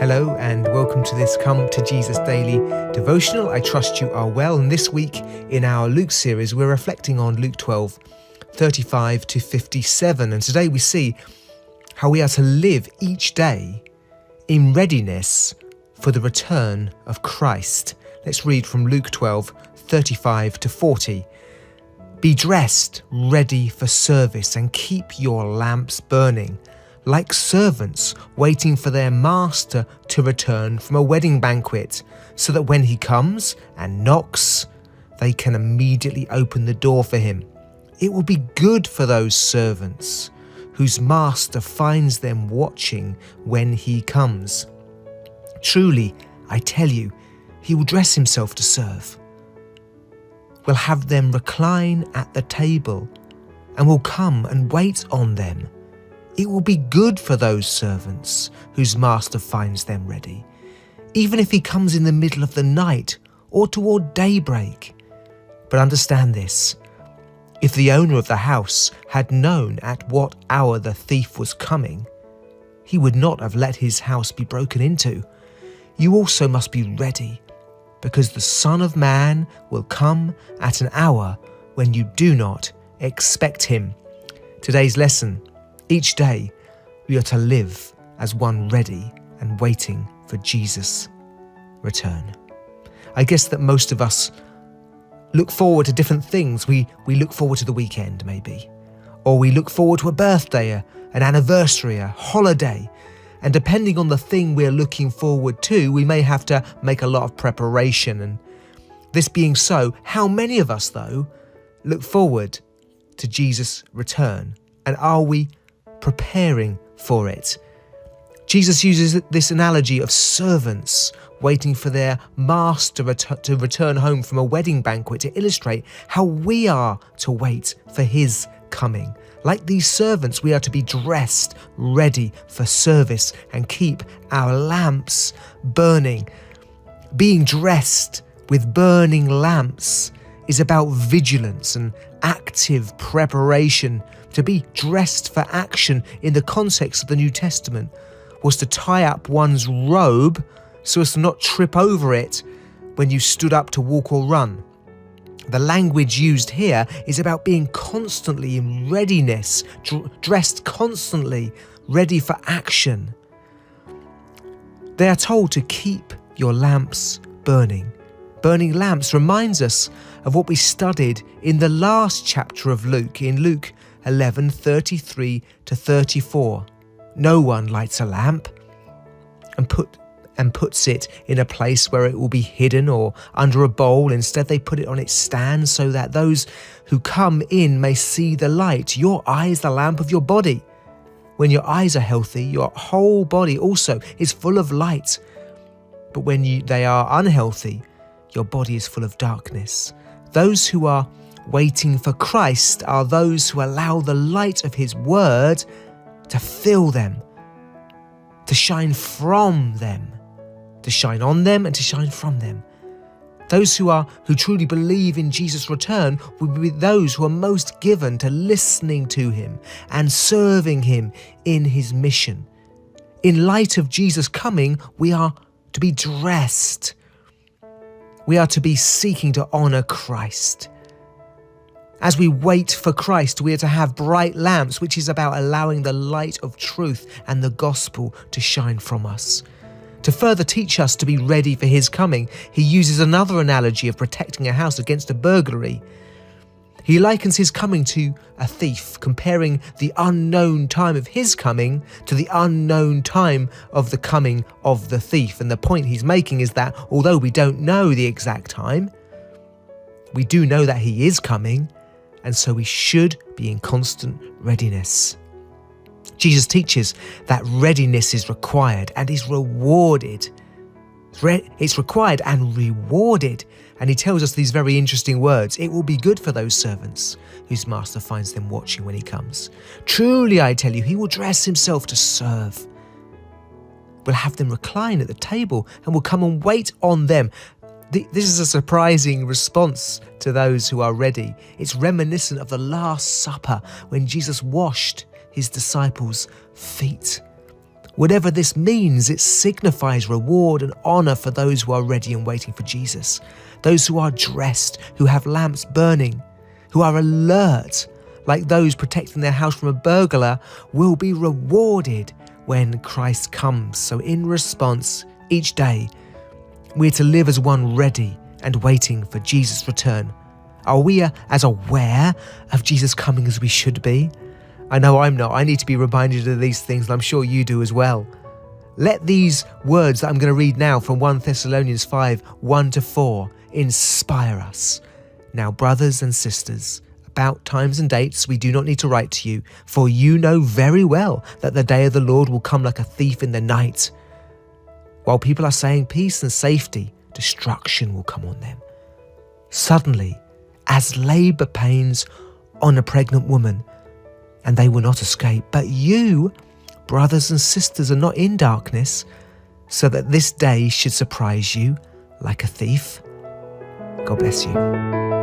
Hello and welcome to this Come to Jesus Daily devotional. I trust you are well, and this week in our Luke series we're reflecting on Luke 12, 35 to 57, and today we see how we are to live each day in readiness for the return of Christ. Let's read from Luke 12, 35 to 40. Be dressed, ready for service, and keep your lamps burning, like servants waiting for their master to return from a wedding banquet, so that when he comes and knocks, they can immediately open the door for him. It will be good for those servants whose master finds them watching when he comes. Truly, I tell you, he will dress himself to serve, will have them recline at the table, and will come and wait on them. It will be good for those servants whose master finds them ready, even if he comes in the middle of the night or toward daybreak. But understand this, if the owner of the house had known at what hour the thief was coming, he would not have let his house be broken into. You also must be ready, because the Son of Man will come at an hour when you do not expect him. Today's lesson: each day we are to live as one ready and waiting for Jesus' return. I guess that most of us look forward to different things. We look forward to the weekend maybe, or we look forward to a birthday, an anniversary, a holiday. And depending on the thing we're looking forward to, we may have to make a lot of preparation. And this being so, how many of us, though, look forward to Jesus' return? And are we preparing for it? Jesus uses this analogy of servants waiting for their master to return home from a wedding banquet to illustrate how we are to wait for his coming. Like these servants, we are to be dressed, ready for service, and keep our lamps burning. Being dressed with burning lamps is about vigilance and active preparation. To be dressed for action in the context of the New Testament was to tie up one's robe so as to not trip over it when you stood up to walk or run. The language used here is about being constantly in readiness, dressed constantly, ready for action. They are told to keep your lamps burning. Burning lamps reminds us of what we studied in the last chapter of Luke, in Luke 11, 33 to 34. No one lights a lamp and puts it in a place where it will be hidden or under a bowl. Instead, they put it on its stand so that those who come in may see the light. Your eye is the lamp of your body. When your eyes are healthy, your whole body also is full of light. But when they are unhealthy, your body is full of darkness. Those who are waiting for Christ are those who allow the light of his word to fill them, to shine from them, to shine on them and to shine from them. Those who truly believe in Jesus' return will be those who are most given to listening to him and serving him in his mission. In light of Jesus' coming, we are to be dressed. We are to be seeking to honor Christ. As we wait for Christ, we are to have bright lamps, which is about allowing the light of truth and the gospel to shine from us. To further teach us to be ready for his coming, he uses another analogy of protecting a house against a burglary. He likens his coming to a thief, comparing the unknown time of his coming to the unknown time of the coming of the thief. And the point he's making is that although we don't know the exact time, we do know that he is coming, and so we should be in constant readiness. Jesus teaches that readiness is required and is rewarded. It's required and rewarded. And he tells us these very interesting words. It will be good for those servants whose master finds them watching when he comes. Truly, I tell you, he will dress himself to serve, will have them recline at the table, and will come and wait on them. This is a surprising response to those who are ready. It's reminiscent of the Last Supper when Jesus washed his disciples' feet. Whatever this means, it signifies reward and honour for those who are ready and waiting for Jesus, those who are dressed, who have lamps burning, who are alert, like those protecting their house from a burglar, will be rewarded when Christ comes. So in response, each day, we're to live as one ready and waiting for Jesus' return. Are we as aware of Jesus coming as we should be? I know I'm not. I need to be reminded of these things, and I'm sure you do as well. Let these words that I'm going to read now from 1 Thessalonians 5, 1-4 inspire us. Now, brothers and sisters, about times and dates we do not need to write to you, for you know very well that the day of the Lord will come like a thief in the night. While people are saying peace and safety, destruction will come on them. Suddenly, as labour pains on a pregnant woman, and they will not escape. But you, brothers and sisters, are not in darkness, so that this day should surprise you like a thief. God bless you.